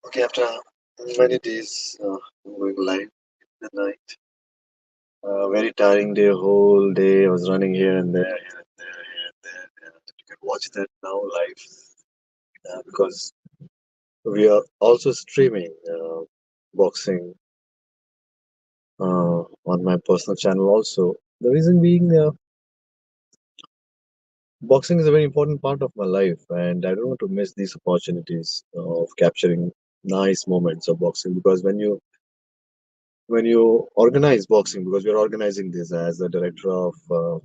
Okay, after many days going live in the night, very tiring day, whole day. I was running here and there, here and there, here and there. And you can watch that now live because we are also streaming boxing on my personal channel also. The reason being, boxing is a very important part of my life, and I don't want to miss these opportunities of capturing nice moments of boxing because when you organize boxing, because we're organizing this as the director of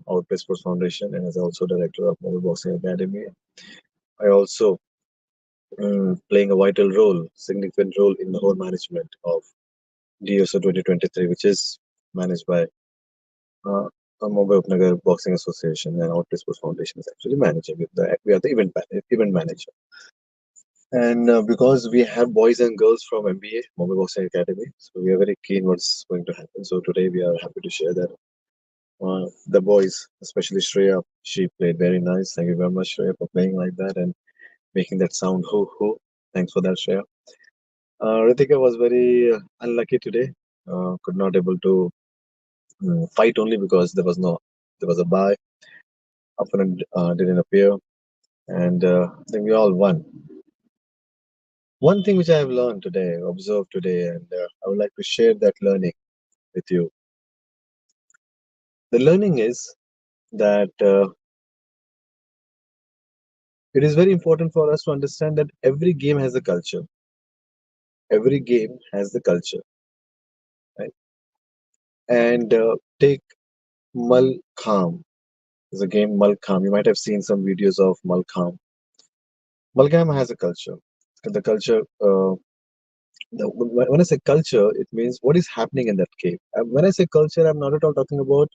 Outplay Sports Foundation and as also director of Mobile Boxing Academy, I also playing a vital role, significant role in the whole management of DSO 2023, which is managed by uh, Mumbai Upnagar Boxing Association, and Outplay Sports Foundation is actually managing it. We are the event manager. And because we have boys and girls from MBA, Mumbai Boxing Academy, so we are very keen what's going to happen. So today we are happy to share that the boys, especially Shreya, she played very nice. Thank you very much, Shreya, for playing like that and making that sound ho ho. Thanks for that, Shreya. Ritika was very unlucky today. Could not able to fight only because there was a bye. Opponent didn't appear, and I think we all won. One thing which I have learned today, observed today, and I would like to share that learning with you. The learning is that it is very important for us to understand that every game has a culture. Every game has the culture, right? And take Malkham. There's a game Malkham. You might have seen some videos of Malkham. Malkham has a culture. And the culture, when I say culture, it means what is happening in that game. And when I say culture, I'm not at all talking about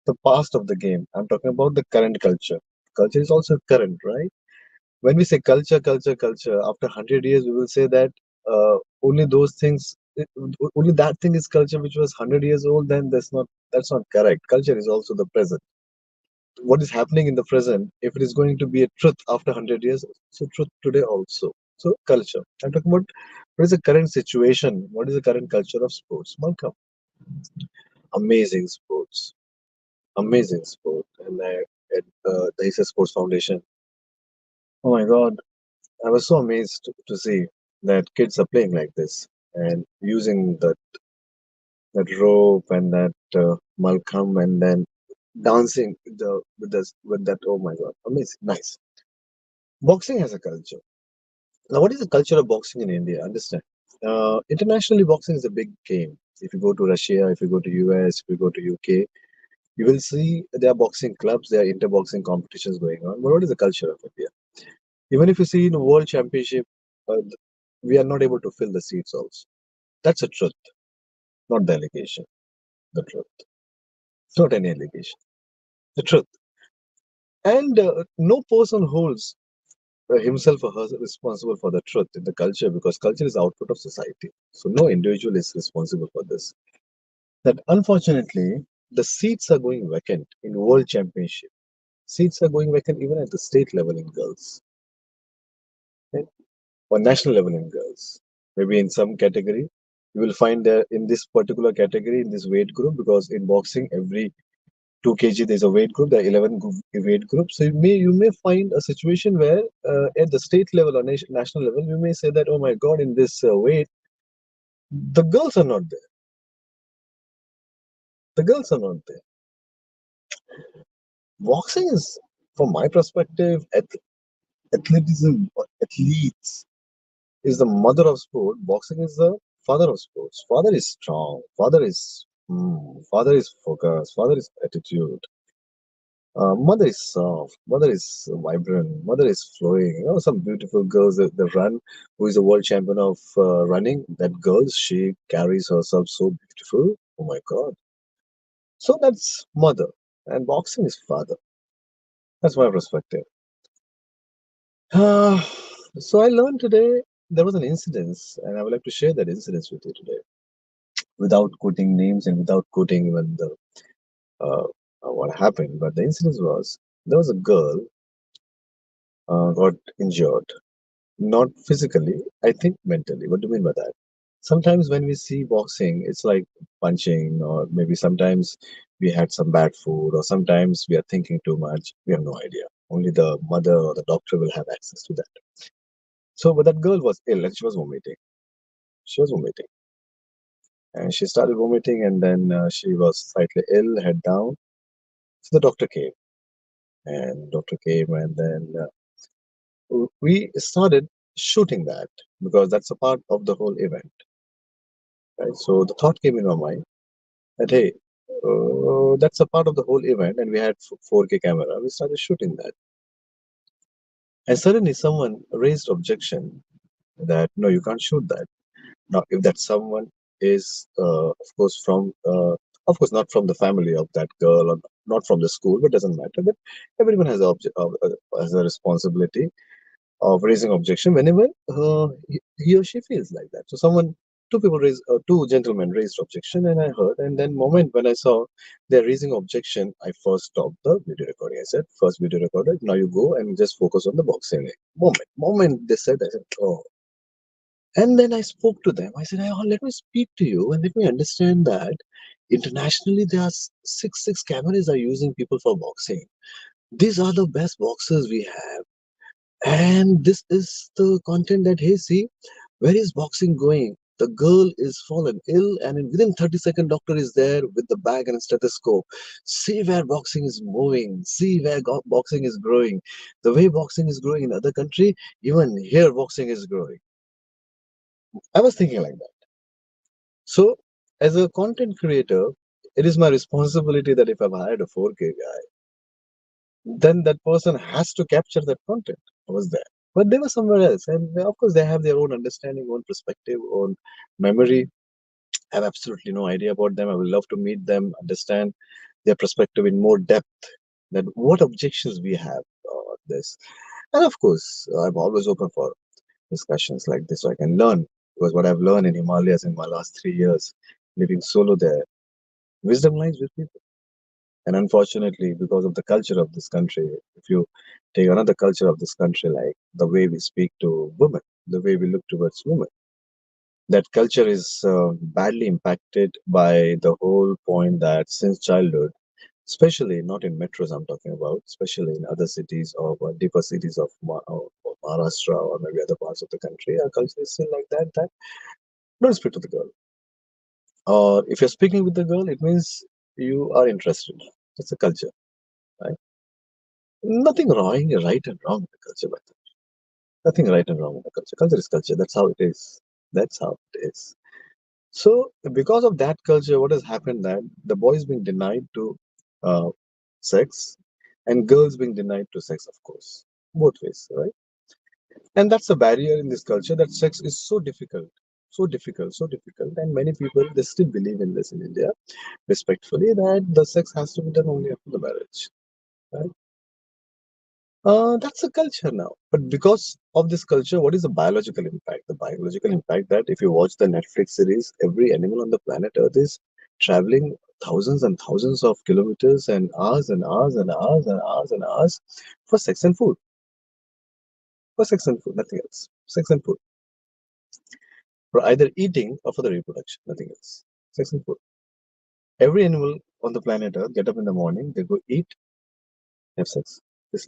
the past of the game. I'm talking about the current culture. Culture is also current, right? When we say culture, culture, culture, after 100 years, we will say that only those things, only that thing is culture which was 100 years old, then that's not correct. Culture is also the present. What is happening in the present, if it is going to be a truth after 100 years, so truth today also. So culture. I'm talking about what is the current situation, what is the current culture of sports. Welcome. Amazing sports. Amazing sport. And at the ISA Sports Foundation, oh my God, I was so amazed to see that kids are playing like this and using that rope and that malcolm and then dancing with that. Oh my God, amazing, nice. Boxing has a culture. Now, what is the culture of boxing in India? Understand? Internationally, boxing is a big game. If you go to Russia, if you go to US, if you go to UK, you will see there are boxing clubs, there are inter-boxing competitions going on. But what is the culture of India? Even if you see in a world championship, uh, we are not able to fill the seats also. That's a truth, not the allegation. The truth. It's not any allegation. The truth. And no person holds himself or herself responsible for the truth in the culture because culture is output of society. So no individual is responsible for this. That unfortunately, the seats are going vacant in world championship. Seats are going vacant even at the state level in girls, right? Or national level in girls. Maybe in some category, you will find that in this particular category, in this weight group, because in boxing, every 2 kg there's a weight group, there are 11 weight groups. So you may find a situation where at the state level or national level, you may say that, oh my God, in this weight, the girls are not there. The girls are not there. Boxing is, from my perspective, athleticism, athletes is the mother of sport. Boxing is the father of sports. Father is strong. Father is focused. Father is attitude. Mother is soft. Mother is vibrant. Mother is flowing. Some beautiful girls that run. Who is a world champion of running? That girl, she carries herself so beautiful. Oh my God. So that's mother, and boxing is father. That's my perspective. Uh, so I learned today there was an incident, and I would like to share that incident with you today, without quoting names and without quoting even the what happened. But the incident was there was a girl got injured, Not physically, I think mentally. What do you mean by that? Sometimes when we see boxing, it's like punching, or maybe sometimes we had some bad food, or sometimes we are thinking too much. We have no idea. Only the mother or the doctor will have access to that. So, but that girl was ill and she was vomiting. She was vomiting, and she started vomiting, and then she was slightly ill, head down. So the doctor came, and then we started shooting that because that's a part of the whole event, right? So the thought came in my mind that hey, that's a part of the whole event, and we had 4K camera. We started shooting that, and suddenly someone raised objection that no, you can't shoot that. Now, if that someone is, of course, not from the family of that girl or not from the school, but doesn't matter. But everyone has a responsibility of raising objection whenever he or she feels like that. So two gentlemen raised objection, and I heard. And then moment when I saw they're raising objection, I first stopped the video recording. I said, first video recorded. Now you go and just focus on the boxing. Moment they said, I said, oh. And then I spoke to them. I said, oh, let me speak to you and let me understand that internationally there are six cameras are using people for boxing. These are the best boxers we have, and this is the content that, hey, see, where is boxing going? The girl is fallen ill, and within 30 seconds, doctor is there with the bag and a stethoscope. See where boxing is moving. See where boxing is growing. The way boxing is growing in other country, even here boxing is growing. I was thinking like that. So, as a content creator, it is my responsibility that if I've hired a 4K guy, then that person has to capture that content. I was there. But they were somewhere else. And of course, they have their own understanding, own perspective, own memory. I have absolutely no idea about them. I would love to meet them, understand their perspective in more depth, that what objections we have on this. And of course, I'm always open for discussions like this so I can learn. Because what I've learned in Himalayas in my last 3 years, living solo there, wisdom lies with people. And unfortunately, because of the culture of this country, if you take another culture of this country, like the way we speak to women, the way we look towards women, that culture is badly impacted by the whole point that since childhood, especially not in metros, I'm talking about, especially in other cities or deeper cities of or Maharashtra or maybe other parts of the country, our culture is still like that, that don't speak to the girl. Or if you're speaking with the girl, it means you are interested. It's a culture, right? Nothing wrong, right and wrong in the culture, by the way. Nothing right and wrong in the culture. Culture is culture. That's how it is. That's how it is. So, because of that culture, what has happened that the boys being denied to uh, sex and girls being denied to sex, of course, both ways, right? And that's a barrier in this culture that sex is so difficult, so difficult, so difficult. And many people they still believe in this in India, respectfully, that the sex has to be done only after the marriage. Right? That's a culture now. But because of this culture, what is the biological impact? The biological impact that if you watch the Netflix series, every animal on the planet Earth is traveling thousands and thousands of kilometers and hours and hours and hours and hours and hours for sex and food. For sex and food, nothing else. Sex and food. For either eating or for the reproduction, nothing else. Sex and food. Every animal on the planet Earth get up in the morning, they go eat, have sex. This,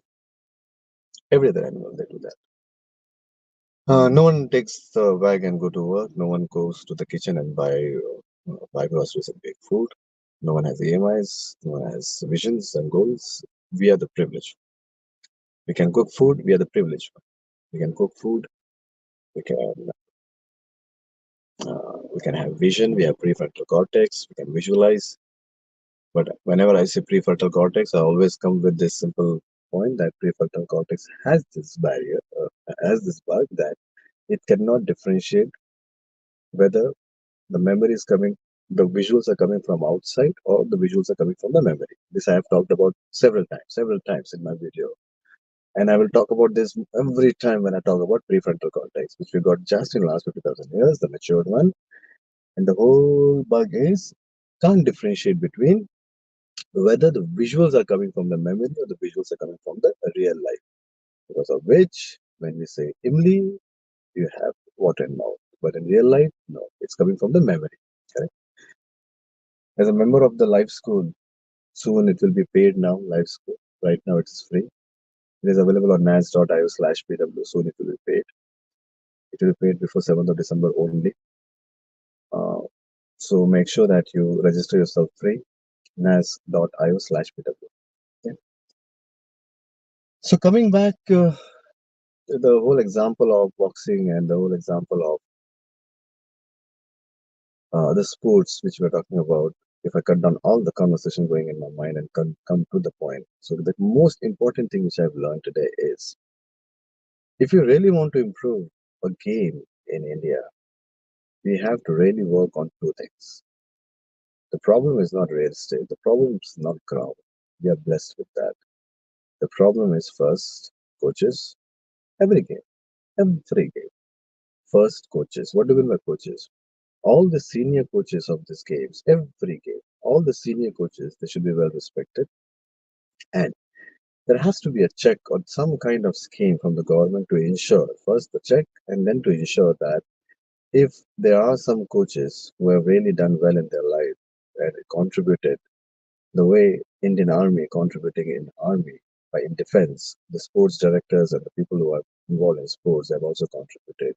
every other animal, they do that. No one takes the bag and go to work. No one goes to the kitchen and buy groceries and bake food. No one has AMIs. No one has visions and goals. We are the privileged. We can cook food. We are the privileged. We can cook food. We can we can have vision. We have prefrontal cortex. We can visualize. But whenever I say prefrontal cortex, I always come with this simple point that prefrontal cortex has this barrier, has this bug that it cannot differentiate whether the memory is coming, the visuals are coming from outside or the visuals are coming from the memory. This I have talked about several times in my video. And I will talk about this every time when I talk about prefrontal cortex, which we got just in the last 50,000 years, the matured one. And the whole bug is can't differentiate between whether the visuals are coming from the memory or the visuals are coming from the real life. Because of which When we say Imli, you have water in mouth. But in real life, no, it's coming from the memory. Correct? As a member of the Life School, soon it will be paid now, Life School. Right now it is free. It is available on nas.io/pw. Soon it will be paid. It will be paid before 7th of December only. Uh, so make sure that you register yourself free, nas.io/pw. Okay. So coming back to the whole example of boxing and the whole example of the sports which we're talking about, if I cut down all the conversation going in my mind and come to the point. So the most important thing which I've learned today is if you really want to improve a game in India, we have to really work on two things. The problem is not real estate. The problem is not ground. We are blessed with that. The problem is first coaches. Every game, every game. First coaches. What do we mean by coaches? All the senior coaches of these games, every game, all the senior coaches, they should be well respected. And there has to be a check or some kind of scheme from the government to ensure first the check and then to ensure that if there are some coaches who have really done well in their life and contributed the way Indian Army contributing in army by in defense, the sports directors and the people who are involved in sports have also contributed.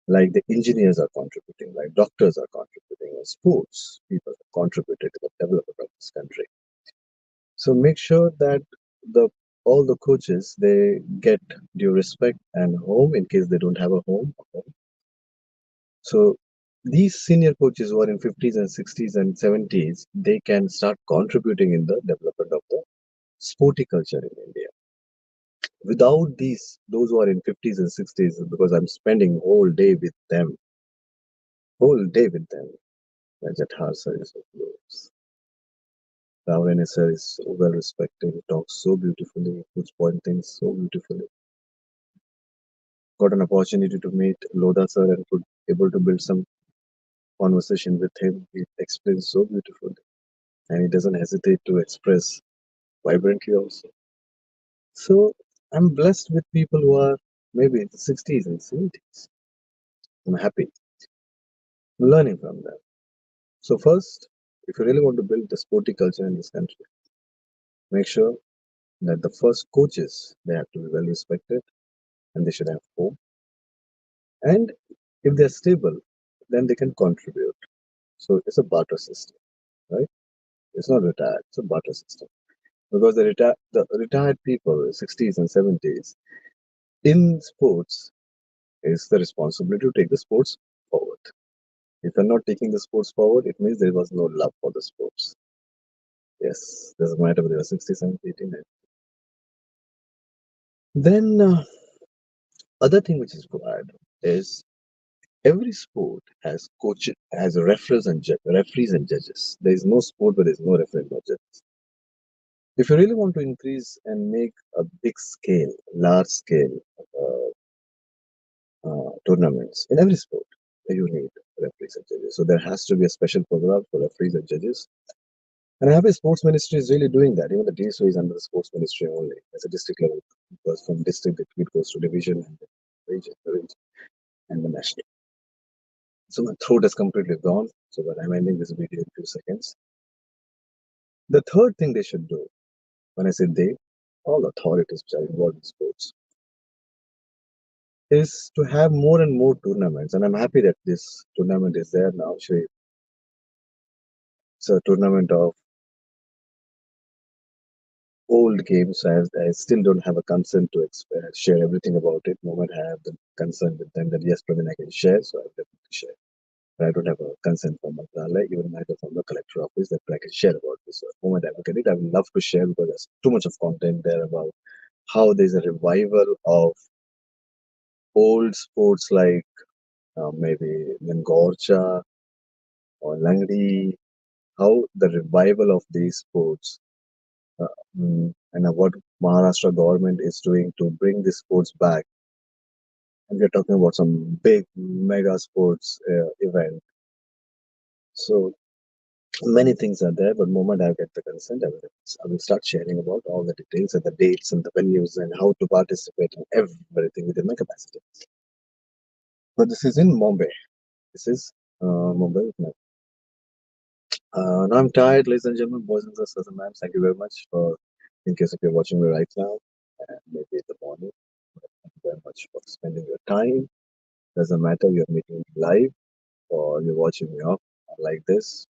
Like the engineers are contributing, like doctors are contributing, and sports people have contributed to the development of this country. So make sure that the all the coaches they get due respect and home in case they don't have a home. So these senior coaches who are in 50s and 60s and 70s, they can start contributing in the development of the sporty culture in India. Without these, those who are in 50s and 60s, because I'm spending whole day with them. Jathar sir is so close. Ravane sir is so well respected. He talks so beautifully, puts point things so beautifully. Got an opportunity to meet Lodha sir and could able to build some conversation with him. He explains so beautifully, and he doesn't hesitate to express vibrantly also. So I'm blessed with people who are maybe in the 60s and 70s. I'm happy learning from them. So first, if you really want to build the sporty culture in this country, make sure that the first coaches they have to be well respected and they should have home. And if they're stable, then they can contribute. So it's a barter system, right? It's not retired, it's a barter system. Because the retired people, 60s and 70s, in sports, is the responsibility to take the sports forward. If you're not taking the sports forward, it means there was no love for the sports. Yes, doesn't matter whether you're 60, 70, 80, 90. Then, other thing which is required is every sport has referees and judges. There is no sport where there is no referee and no judges. If you really want to increase and make a big scale, large scale tournaments in every sport, you need referees and judges. So there has to be a special program for referees and judges. And I have a sports ministry is really doing that. Even the DSO is under the sports ministry only as a district level, because from district it goes to division and then region, and the national. So my throat is completely gone. So but I'm ending this video in a few seconds. The third thing they should do, when I say they, all authorities which are involved in sports, is to have more and more tournaments. And I'm happy that this tournament is there now. Actually, it's a tournament of old games. I still don't have a consent to share everything about it. The moment I have the consent with them, that yes, Praveen, I can share, so I'll definitely share. But I don't have a consent from Mantralaya, even neither from the collector office that I can share about this. So the moment I look at it, I would love to share because there's too much of content there about how there's a revival of old sports like maybe Langorcha or Langdi, how the revival of these sports uh, and what Maharashtra government is doing to bring these sports back. And we're talking about some big mega sports event. So Many things are there, but moment I get the consent, I will start sharing about all the details and the dates and the venues and how to participate in everything within my capacity. But this is in Mumbai. This is Mumbai. With my, now I'm tired, ladies and gentlemen, boys and sisters and ma'am. Thank you very much for, in case if you're watching me right now, and maybe in the morning. Thank you very much for spending your time. Doesn't matter you're meeting me live or you're watching me off like this.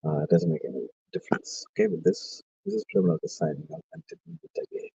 It doesn't make any difference. Okay, with this is Prabhupada signing off until we meet again.